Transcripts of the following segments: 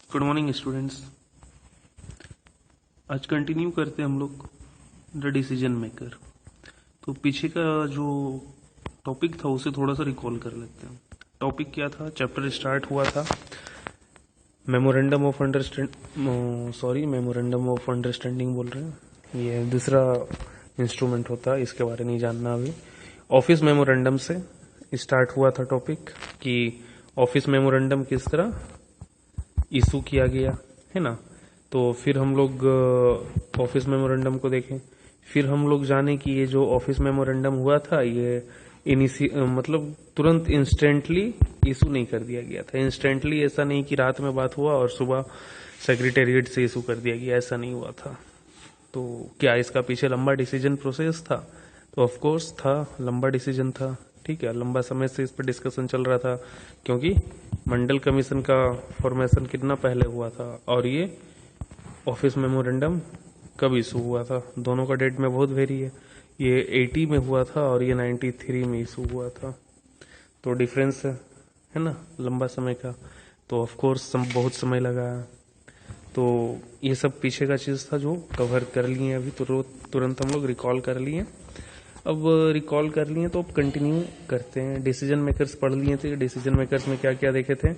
Good morning students. आज continue करते हैं हम लोग द डिसीजन मेकर। तो पीछे का जो टॉपिक था उसे थोड़ा सा रिकॉल कर लेते हैं। टॉपिक क्या था? चैप्टर स्टार्ट हुआ था मेमोरेंडम ऑफ अंडरस्टैंडिंग बोल रहे हैं, ये दूसरा इंस्ट्रूमेंट होता है, इसके बारे में नहीं जानना अभी। ऑफिस मेमोरेंडम से स्टार्ट हुआ था टॉपिक कि ऑफिस मेमोरेंडम किस तरह इशू किया गया है ना। तो फिर हम लोग ऑफिस मेमोरेंडम को देखें, फिर हम लोग जाने कि ये जो ऑफिस मेमोरेंडम हुआ था ये मतलब तुरंत इंस्टेंटली इशू नहीं कर दिया गया था। इंस्टेंटली ऐसा नहीं कि रात में बात हुआ और सुबह सेक्रेटेरिएट से इशू कर दिया गया, ऐसा नहीं हुआ था। तो क्या इसका पीछे लंबा डिसीजन प्रोसेस था? तो ऑफ कोर्स था, लंबा डिसीजन था। ठीक है, लंबा समय से इस पर डिस्कशन चल रहा था, क्योंकि मंडल कमीशन का फॉर्मेशन कितना पहले हुआ था और ये ऑफिस मेमोरेंडम कब इशू हुआ था। दोनों का डेट में बहुत वेरी है। ये 80 में हुआ था और ये 93 में इशू हुआ था। तो डिफरेंस है ना, लंबा समय का। तो ऑफ कोर्स बहुत समय लगा। तो ये सब पीछे का चीज़ था जो कवर कर लिए अभी। तुरंत हम लोग रिकॉल कर लिए। अब रिकॉल कर लिए तो अब कंटिन्यू करते हैं। डिसीजन मेकर्स पढ़ लिए थे। डिसीजन मेकर्स में क्या क्या देखे थे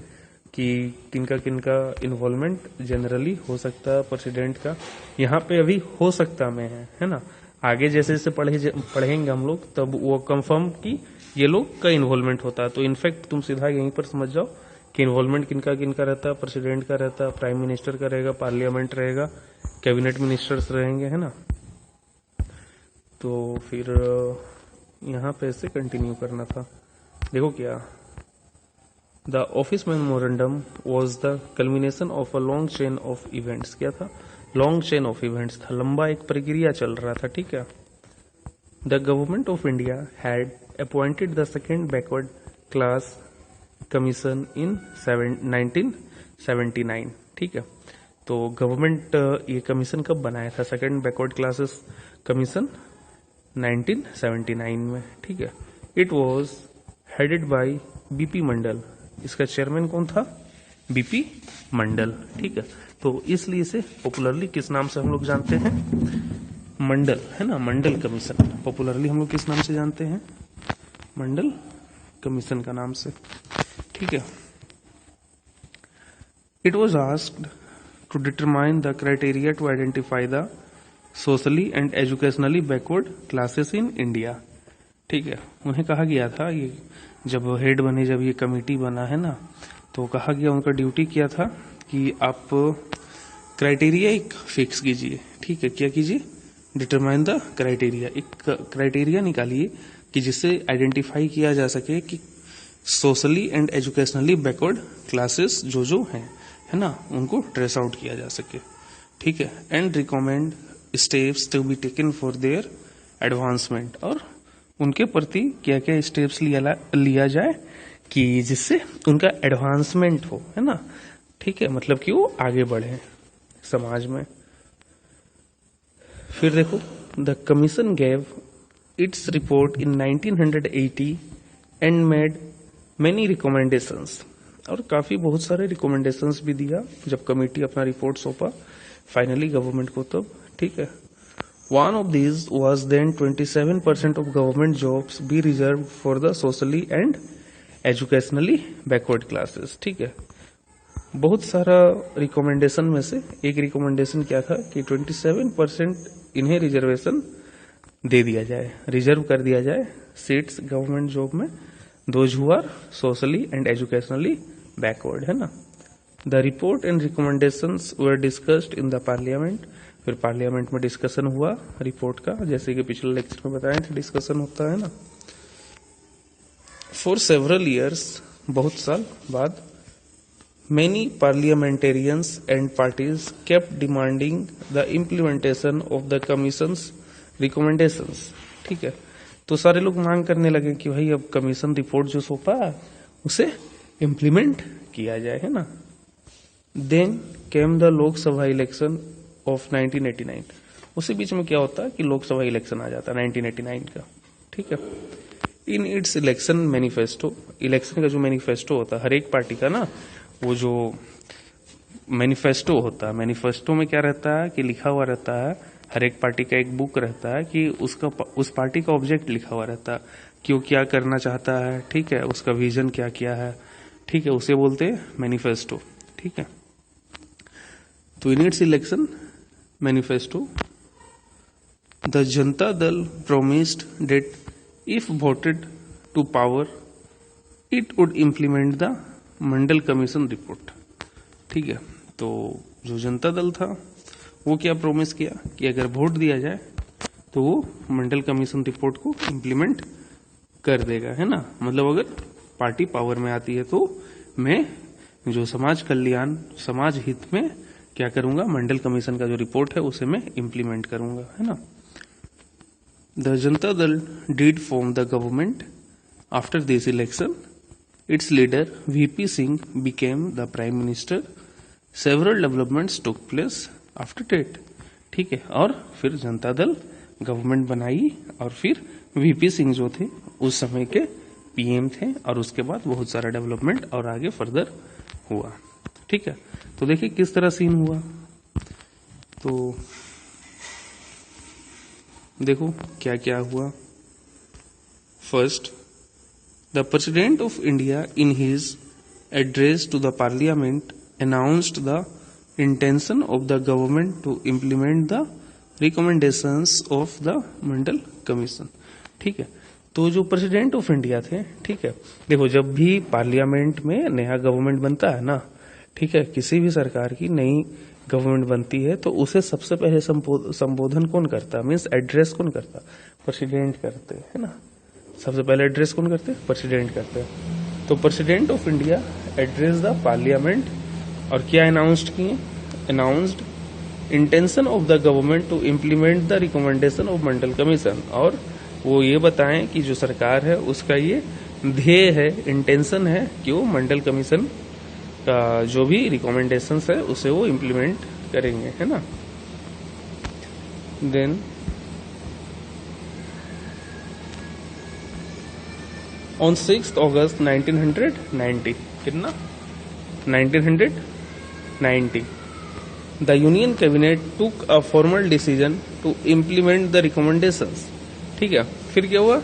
कि किनका किनका इन्वॉल्वमेंट जनरली हो सकता है प्रेसिडेंट का। यहाँ पे अभी हो सकता में है ना। आगे जैसे जैसे पढ़ेंगे हम लोग तब वो कंफर्म कि ये लोग का इन्वॉल्वमेंट होता है। तो इनफैक्ट तुम सीधा यहीं पर समझ जाओ कि इन्वॉल्वमेंट किनका किनका रहता है। प्रेसिडेंट का रहता है, प्राइम मिनिस्टर का रहेगा, पार्लियामेंट रहेगा, कैबिनेट मिनिस्टर्स रहेंगे, है ना। तो फिर यहाँ पे से कंटिन्यू करना था। देखो क्या, the office memorandum was the culmination of a long chain of events. क्या था? लॉन्ग चेन ऑफ इवेंट्स था, लंबा एक प्रक्रिया चल रहा था। ठीक है। The government of India had appointed the second backward class commission इन 1979। ठीक है। तो गवर्नमेंट ये कमीशन कब बनाया था? सेकेंड बैकवर्ड क्लासेस कमीशन 1979 में। ठीक है। It was headed by BP Mandal. इसका चेयरमैन कौन था? बीपी मंडल। ठीक है। तो इसलिए इसे पॉपुलरली किस नाम से हम लोग जानते हैं? मंडल, है ना। मंडल कमीशन पॉपुलरली हम लोग किस नाम से जानते हैं? मंडल कमीशन का नाम से। ठीक है। It was asked to determine the criteria to identify the socially and educationally backward classes in India. ठीक है। उन्हें कहा गया था, ये जब हेड बने, जब ये कमेटी बना है ना, तो कहा गया, उनका ड्यूटी क्या था कि आप क्राइटेरिया एक फिक्स कीजिए। ठीक है। क्या कीजिए? Determine the criteria. एक क्राइटेरिया निकालिए कि जिससे आइडेंटिफाई किया जा सके कि socially and educationally backward classes जो हैं, है ना, उनको ट्रेस आउट किया जा सके। ठीक है। And recommend steps to be taken for their advancement. और उनके प्रति क्या क्या स्टेप्स लिया जाए कि जिससे उनका एडवांसमेंट हो, है ना। ठीक है। मतलब कि वो आगे बढ़े समाज में। फिर देखो, the commission gave its report in 1980 and made many recommendations. और काफी बहुत सारे रिकमेंडेशंस भी दिया जब कमेटी अपना रिपोर्ट सौंपा फाइनली गवर्नमेंट को तब। ठीक है। One of these was then 27% of government jobs be reserve for the socially and educationally backward classes. ठीक है। बहुत सारा रिकमेंडेशन में से एक रिकमेंडेशन क्या था कि 27% इन्हें रिजर्वेशन दे दिया जाए, रिजर्व कर दिया जाए सीट्स गवर्नमेंट जॉब में, those who are socially and educationally backward, है ना। The report and recommendations were discussed in the parliament. फिर पार्लियामेंट में डिस्कशन हुआ रिपोर्ट का, जैसे कि पिछले लेक्चर में बताए थे डिस्कशन होता है ना। फॉर सेवरल ईयर्स, बहुत साल बाद, many parliamentarians and parties kept demanding the implementation of the commissions recommendations. ठीक है। तो सारे लोग मांग करने लगे कि भाई अब कमीशन रिपोर्ट जो सौंपा उसे इम्प्लीमेंट किया जाए, है ना। Then came the Lok Sabha election of 1989। उसी बीच में क्या होता है कि लोकसभा इलेक्शन आ जाता है 1989 का। ठीक है। इन इट्स इलेक्शन मैनिफेस्टो, इलेक्शन का जो मैनिफेस्टो होता है हर एक पार्टी का ना, वो जो मैनिफेस्टो होता है। मैनिफेस्टो में क्या रहता है कि लिखा हुआ रहता है, हर एक पार्टी का एक बुक रहता है कि उस पार्टी का ऑब्जेक्ट लिखा हुआ रहता है कि वो क्या करना चाहता है, ठीक है, उसका विजन क्या क्या है, ठीक है, उसे बोलते हैं मैनिफेस्टो, ठीक है। तो in its election manifesto the Janata Dal promised that if voted to power it would implement the Mandal commission report, ठीक है। तो जो जनता दल था वो क्या प्रोमिस किया कि अगर वोट दिया जाए तो वो मंडल कमीशन रिपोर्ट को इम्प्लीमेंट कर देगा, है ना। मतलब अगर पार्टी पावर में आती है तो मैं जो समाज कल्याण, समाज हित में क्या करूंगा, मंडल कमीशन का जो रिपोर्ट है उसे मैं इम्प्लीमेंट करूंगा, है ना। The Janata Dal did form the government after this election. Its leader VP Singh became the prime minister. Several developments took place after that, ठीक है। और फिर जनता दल गवर्नमेंट बनाई और फिर वीपी सिंह जो थे उस समय के पीएम थे और उसके बाद बहुत सारा डेवलपमेंट और आगे फर्दर हुआ, ठीक है। तो देखिए किस तरह सीन हुआ। तो देखो क्या क्या हुआ। First, the president of India in his address to the parliament announced the intention of the government to implement the recommendations of the Mandal commission, ठीक है। तो जो प्रेसिडेंट ऑफ इंडिया थे, ठीक है, देखो जब भी पार्लियामेंट में नया गवर्नमेंट बनता है ना, ठीक है, किसी भी सरकार की नई गवर्नमेंट बनती है तो उसे सबसे पहले संबोधन कौन करता है, मीन्स एड्रेस कौन करता, प्रेसिडेंट करते हैं ना। सबसे पहले एड्रेस कौन करते, प्रेसिडेंट करते हैं। तो president of India address the parliament और क्या अनाउंस्ड किए, announced intention of the government to implement the recommendation of Mandal commission. और वो ये बताएं कि जो सरकार है उसका ये ध्येय है, इंटेंशन है कि वो मंडल कमीशन का जो भी रिकमेंडेशंस है उसे वो इम्प्लीमेंट करेंगे, है ना। देन ऑन 6 अगस्त 1990, कितना 1990, the Union Cabinet took a formal decision to implement the recommendations, ठीक है। फिर क्या हुआ,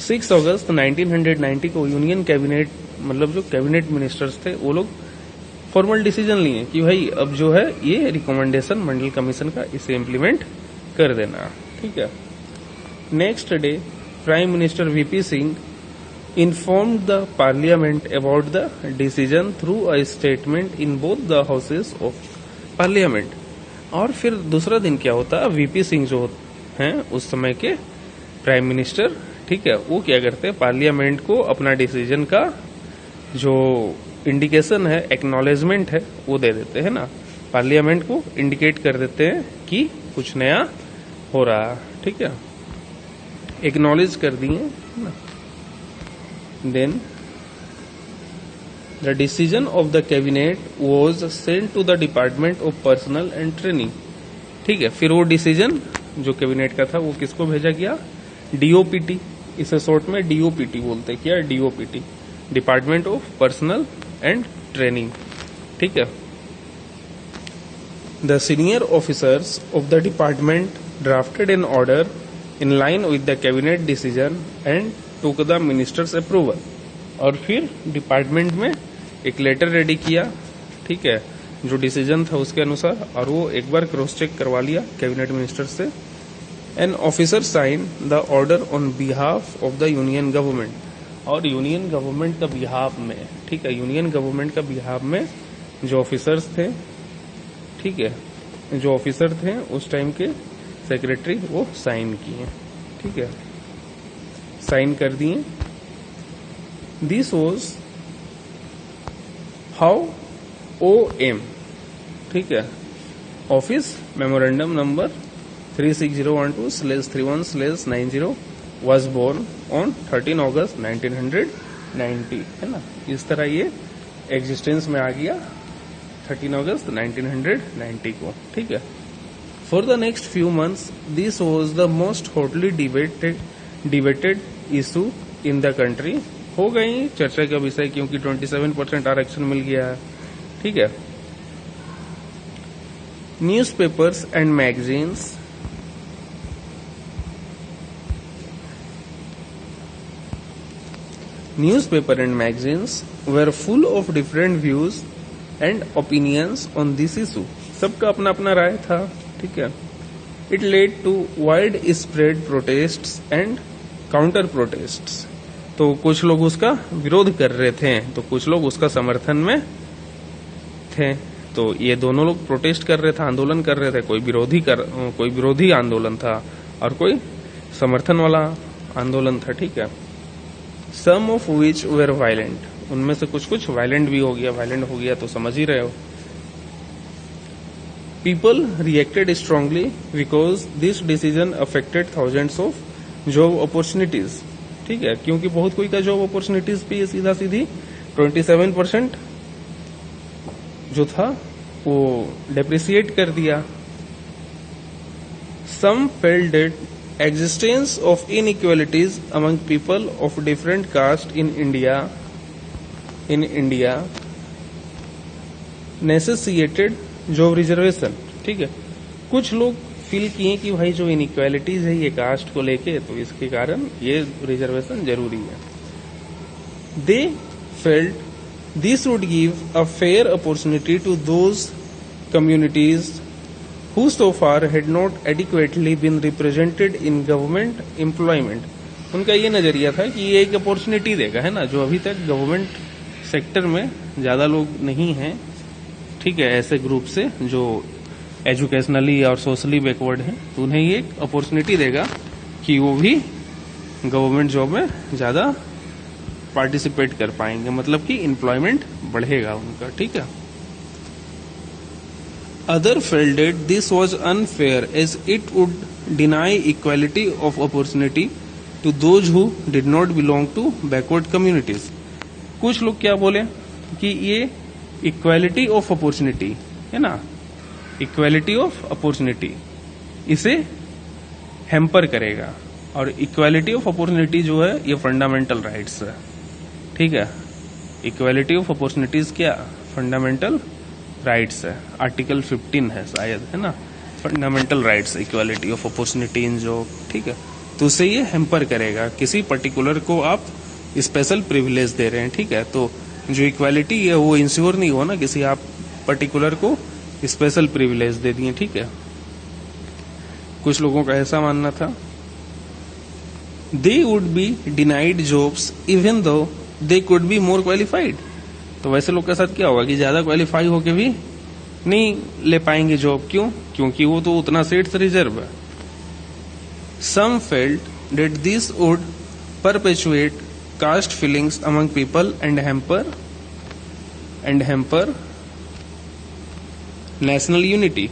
6 अगस्त 1990 को यूनियन कैबिनेट, मतलब जो कैबिनेट मिनिस्टर्स थे वो लोग फॉर्मल डिसीजन लिए कि भाई अब जो है ये रिकमेंडेशन मंडल कमीशन का इसे इम्प्लीमेंट कर देना, ठीक है। Next day prime minister VP Singh informed the parliament about the decision through a statement in both the houses of parliament। और फिर दूसरा दिन क्या होता है, वीपी सिंह जो हैं उस समय के प्राइम मिनिस्टर, ठीक है, वो क्या करते हैं, पार्लियामेंट को अपना डिसीजन का जो इंडिकेशन है, एक्नॉलेजमेंट है, वो दे देते हैं ना। पार्लियामेंट को इंडिकेट कर देते हैं कि कुछ नया हो रहा है, ठीक है, एक्नॉलेज कर दिए ना। Then the decision of the cabinet was sent to the Department of Personnel and Training, ठीक है। फिर वो डिसीजन जो कैबिनेट का था वो किसको भेजा गया, डीओपीटी, इसे शॉर्ट में डीओपीटी बोलते हैं, क्या DOPT, department of personnel and training, ठीक है। The senior officers of the department drafted an order in line with the cabinet decision and took the minister's approval. और फिर डिपार्टमेंट में एक लेटर रेडी किया, ठीक है, जो डिसीजन था उसके अनुसार, और वो एक बार क्रॉस चेक करवा लिया कैबिनेट मिनिस्टर से। An officer sign the order on behalf of the union government, और यूनियन गवर्नमेंट का बिहाफ में, ठीक है, यूनियन गवर्नमेंट का बिहाफ में जो ऑफिसर्स थे, ठीक है, जो ऑफिसर थे उस टाइम के सेक्रेटरी, वो साइन किए, ठीक है, साइन कर दिए। दिस वॉज हाउ OM, ठीक है, office memorandum number 36012/31/90 was born on 13 August 1990, है ना। इस तरह ये एग्जिस्टेंस में आ गया 13 अगस्त 1990 को, ठीक है। For the next few months this was the most hotly debated issue in the country. हो गई चर्चा का विषय क्योंकि 27% आरक्षण मिल गया है, ठीक है। Newspapers and magazines newspaper and magazines were full of different views and opinions on this issue. सबका अपना अपना राय था, ठीक है. It led to widespread protests and counter protests. तो कुछ लोग उसका विरोध कर रहे थे, तो कुछ लोग उसका समर्थन में थे. तो ये दोनों लोग प्रोटेस्ट कर रहे थे, आंदोलन कर रहे थे. कोई विरोधी आंदोलन था और कोई समर्थन वाला आंदोलन था, ठीक है. Some of which were violent. उनमें से कुछ वायलेंट भी हो गया तो समझ ही रहे हो. People reacted strongly because this decision affected thousands of job opportunities. ठीक है, क्योंकि बहुत कोई का जॉब अपॉर्चुनिटीज पे सीधा सीधी 27% जो था वो डेप्रिसिएट कर दिया. Some felt that existence of inequalities among people of different caste in India necessitated job reservation. ठीक है, कुछ लोग फील किए कि भाई जो इनइक्वालिटीज है ये कास्ट को लेके, तो इसके कारण ये रिजर्वेशन जरूरी है. They felt this would give a fair opportunity to those communities who so far had not adequately been represented in government employment. उनका ये नजरिया था कि ये एक अपॉर्चुनिटी देगा, है ना, जो अभी तक गवर्नमेंट सेक्टर में ज्यादा लोग नहीं हैं, ठीक है, ऐसे ग्रुप से जो एजुकेशनली और सोशली बैकवर्ड हैं, तो उन्हें ये एक अपॉर्चुनिटी देगा कि वो भी गवर्नमेंट जॉब में ज्यादा पार्टिसिपेट कर पाएंगे, मतलब कि एम्प्लॉयमेंट बढ़ेगा उनका, ठीक है. Other felt that this was unfair as it would deny equality of opportunity to those who did not belong to backward communities. कुछ लोग क्या बोले कि ये इक्वालिटी ऑफ अपॉर्चुनिटी है ना, इक्वालिटी ऑफ अपॉर्चुनिटी इसे हैम्पर करेगा, और इक्वालिटी ऑफ अपॉर्चुनिटी जो है ये फंडामेंटल राइट्स है, ठीक है. इक्वालिटी ऑफ अपॉर्चुनिटीज क्या फंडामेंटल राइट्स है, आर्टिकल 15 है शायद, है ना, fundamental rights, equality of opportunity in job, ठीक है. तो उसे ये हैम्पर करेगा, किसी पर्टिकुलर को आप स्पेशल प्रिविलेज दे रहे हैं, ठीक है. तो जो इक्वालिटी है वो इंश्योर नहीं हुआ ना, किसी आप पर्टिकुलर को स्पेशल प्रिविलेज दे दिए, ठीक है. कुछ लोगों का ऐसा मानना था. They would be denied jobs even though they could be more qualified. तो वैसे लोग के साथ क्या होगा कि ज्यादा क्वालिफाई होके भी नहीं ले पाएंगे जॉब. क्यों? क्योंकि वो तो उतना सीट्स रिजर्व है. Some felt that this would perpetuate caste feelings among people and hamper national unity.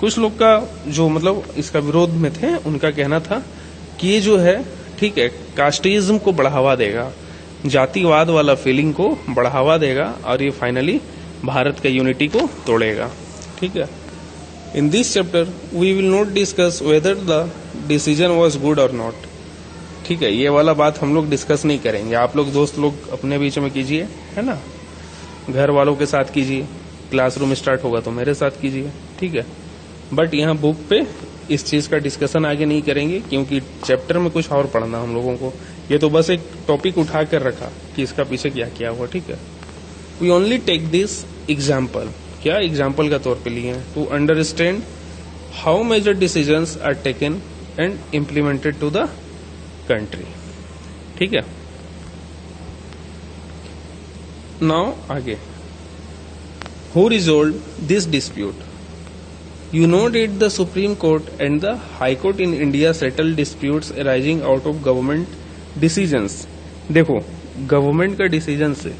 कुछ लोग का जो मतलब इसका विरोध में थे, उनका कहना था कि ये जो है, ठीक है, कास्टिज्म को बढ़ावा देगा, जातिवाद वाला फीलिंग को बढ़ावा देगा, और ये फाइनली भारत का यूनिटी को तोड़ेगा, ठीक है. In this chapter we will not discuss whether the decision was good or not, ठीक है. ये वाला बात हम लोग डिस्कस नहीं करेंगे. आप लोग दोस्त लोग अपने बीच में कीजिए, है ना, घर वालों के साथ कीजिए, क्लासरूम स्टार्ट होगा तो मेरे साथ कीजिए, ठीक है. बट यहाँ बुक पे इस चीज का डिस्कशन आगे नहीं करेंगे, क्योंकि चैप्टर में कुछ और पढ़ना हम लोगों को. ये तो बस एक टॉपिक उठा कर रखा कि इसका पीछे क्या क्या हुआ, ठीक है. We only take this example, क्या एग्जाम्पल का तौर पे लिए हैं, to understand how major decisions are taken and implemented to the country, ठीक है. नाउ आगे, who resolve this dispute. You know that the Supreme Court and the High Court in India settle disputes arising out of government decisions. देखो, government का decision से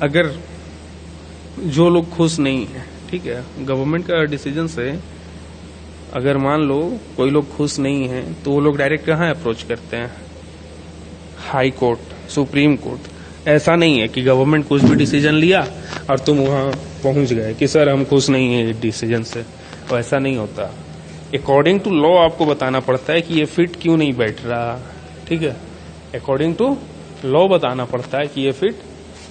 अगर जो लोग खुश नहीं है, ठीक है, गवर्नमेंट का डिसीजन से अगर मान लो कोई लोग खुश नहीं है, तो वो लोग डायरेक्ट कहाँ अप्रोच करते हैं? High court, supreme court. ऐसा नहीं है कि गवर्नमेंट कुछ भी डिसीजन लिया और तुम वहां पहुंच गए कि सर हम खुश नहीं है डिसीजन से. तो ऐसा नहीं होता. अकॉर्डिंग टू लॉ आपको बताना पड़ता है कि ये फिट क्यों नहीं बैठ रहा, ठीक है. अकॉर्डिंग टू लॉ बताना पड़ता है कि ये फिट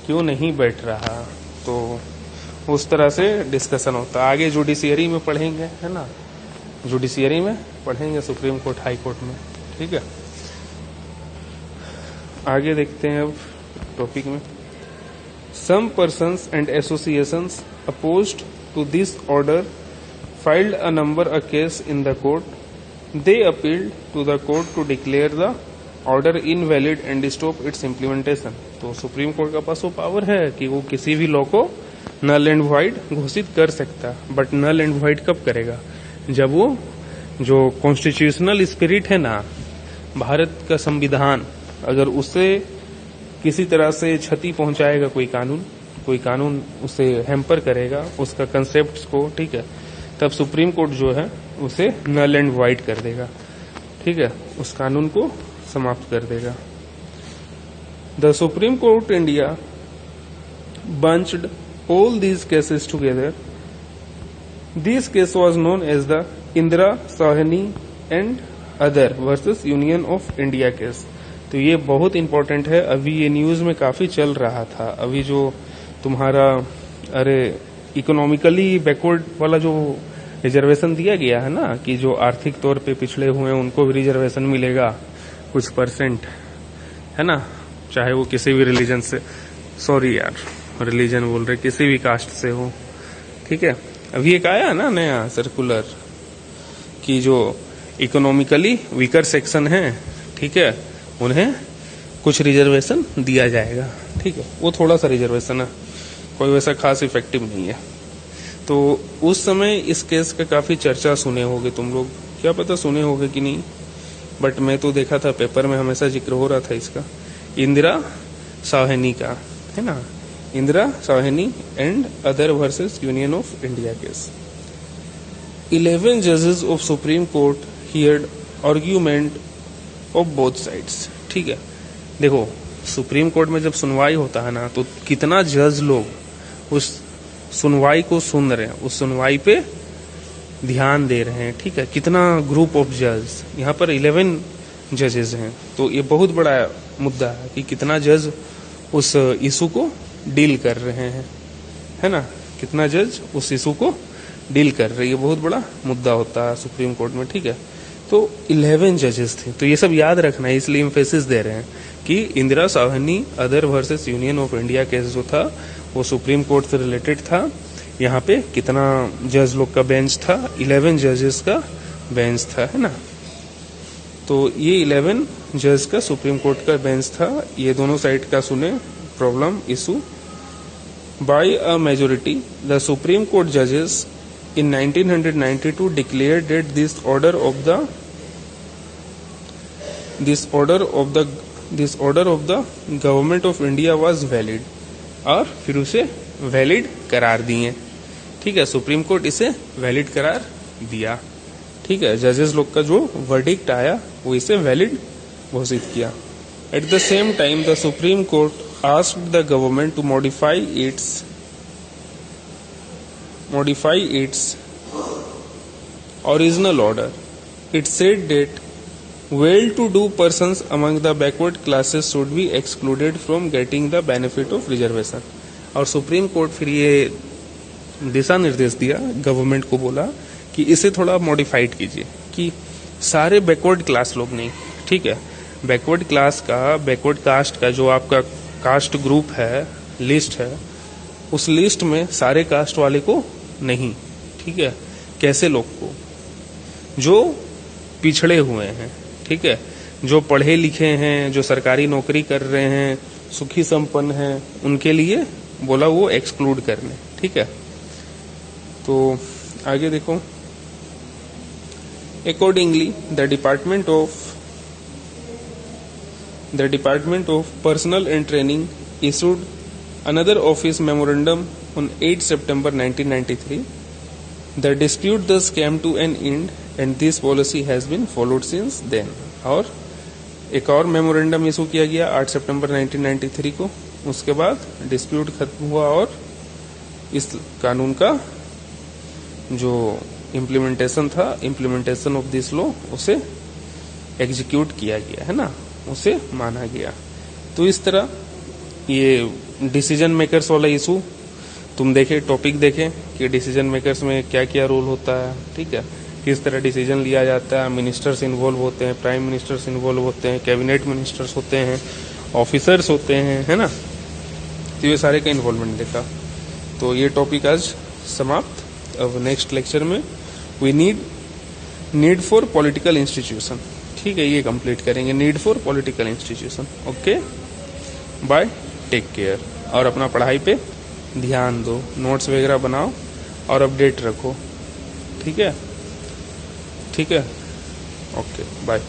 क्यों नहीं बैठ रहा. तो उस तरह से डिस्कशन होता है। आगे जुडिशियरी में पढ़ेंगे, है ना, जुडिशियरी में पढ़ेंगे, सुप्रीम कोर्ट, हाई कोर्ट में, ठीक है। आगे देखते हैं अब टॉपिक में। Some persons and associations opposed to this order filed a case in the court. They appealed to the court to declare the order invalid and stop its implementation. तो supreme court का पास वो power है कि वो किसी भी law को null and void घोषित कर सकता है, बट नल एंड वॉइड कब करेगा? जब वो जो कॉन्स्टिट्यूशनल स्पिरिट है ना, भारत का संविधान, अगर उसे किसी तरह से क्षति पहुंचाएगा कोई कानून उसे हैम्पर करेगा उसका कंसेप्ट को, ठीक है, तब सुप्रीम कोर्ट जो है उसे नल एंड वाइड कर देगा, ठीक है, उस कानून को समाप्त कर देगा। The supreme Court India bunched all these cases together. This case was known as the Indira Sawhney and other versus Union of India case. तो ये बहुत इंपॉर्टेंट है, अभी ये न्यूज में काफी चल रहा था। अभी जो तुम्हारा इकोनॉमिकली बैकवर्ड वाला जो रिजर्वेशन दिया गया है ना, कि जो आर्थिक तौर पे पिछड़े हुए हैं उनको भी रिजर्वेशन मिलेगा कुछ %, है ना, चाहे वो किसी भी रिलीजन से, सॉरी यार रिलीजन बोल रहे, किसी भी कास्ट से हो, ठीक है। अभी एक आया ना नया सर्कुलर कि जो इकोनॉमिकली वीकर सेक्शन है, ठीक है, उन्हें कुछ रिजर्वेशन दिया जाएगा, ठीक है। वो थोड़ा सा रिजर्वेशन है, कोई वैसा खास इफेक्टिव नहीं है। तो उस समय इस केस का काफी चर्चा सुने होगे तुम लोग, क्या पता सुने होगे कि नहीं, बट मैं तो देखा था पेपर में हमेशा जिक्र हो रहा था इसका, इंदिरा साहनी का, है ना, Indira Sawhney and other versus Union of India case. 11 जजेस of supreme court heard argument of both sides, ठीक है। देखो सुप्रीम कोर्ट में जब सुनवाई होता है ना, तो कितना जज लोग उस सुनवाई को सुन रहे हैं, उस सुनवाई पे ध्यान दे रहे हैं, ठीक है, कितना ग्रुप ऑफ जज, यहाँ पर 11 जजेस हैं। तो ये बहुत बड़ा मुद्दा है कि कितना जज उस इशू को डील कर रहे हैं, है ना, कितना जज उस इशू को डील कर रहे हैं, ये बहुत बड़ा मुद्दा होता है सुप्रीम कोर्ट में, ठीक है। तो 11 जजेस थे, तो ये सब याद रखना है, इसलिए एम्फेसिस दे रहे हैं कि Indira Sahni other versus Union of India case जो था वो सुप्रीम कोर्ट से रिलेटेड था। यहाँ पे कितना जज लोग का बेंच था, 11 जजेस का बेंच था, है ना। तो ये 11 जज का सुप्रीम कोर्ट का बेंच था, ये दोनों साइड का सुने problem issue. By a majority the supreme court जजेस in 1992 declared that this order of the government of India was valid, और फिर उसे वैलिड करार दिए, ठीक है, सुप्रीम कोर्ट इसे वैलिड करार दिया, ठीक है। जजेस लोग का जो वर्डिक्ट आया वो इसे वैलिड घोषित किया। At the same time the supreme court asked the government to modify its original order. It said that well-to-do persons among the backward classes should be excluded from getting the benefit of reservation. और supreme court फिर ये दिशा निर्देश दिया, government को बोला कि इसे थोड़ा मॉडिफाइड कीजिए कि सारे बैकवर्ड क्लास लोग नहीं, ठीक है, बैकवर्ड क्लास का, बैकवर्ड कास्ट का जो आपका कास्ट ग्रुप है, लिस्ट है, उस लिस्ट में सारे कास्ट वाले को नहीं, ठीक है, कैसे लोग को जो पिछड़े हुए हैं, ठीक है, जो पढ़े लिखे हैं, जो सरकारी नौकरी कर रहे हैं, सुखी संपन्न हैं, उनके लिए बोला वो एक्सक्लूड करने, ठीक है। तो आगे देखो, accordingly the department of personnel and training issued another office memorandum on 8 September 1993. The dispute thus came to an end and this policy has been followed since then. और एक और मेमोरेंडम इशू किया गया 8 सितंबर 1993 को, उसके बाद डिस्प्यूट खत्म हुआ और इस कानून का जो इम्प्लीमेंटेशन था, इम्प्लीमेंटेशन ऑफ दिस लॉ, उसे एग्जीक्यूट किया गया, है ना, उसे माना गया। तो इस तरह ये डिसीजन मेकर्स वाला इशू तुम देखे टॉपिक देखे कि डिसीजन मेकर्स में क्या क्या रोल होता है, ठीक है, किस तरह डिसीजन लिया जाता है, मिनिस्टर्स इन्वॉल्व होते हैं, प्राइम मिनिस्टर्स इन्वॉल्व होते हैं, कैबिनेट मिनिस्टर्स होते हैं, ऑफिसर्स होते हैं, है ना। तो ये सारे का इन्वॉल्वमेंट देखा। तो ये टॉपिक आज समाप्त। अब नेक्स्ट लेक्चर में we need for political institution, ठीक है, ये कंप्लीट करेंगे, need for political institution. Okay, bye, take care. और अपना पढ़ाई पे ध्यान दो, नोट्स वगैरह बनाओ और अपडेट रखो, ठीक है, ठीक है, ओके, बाय।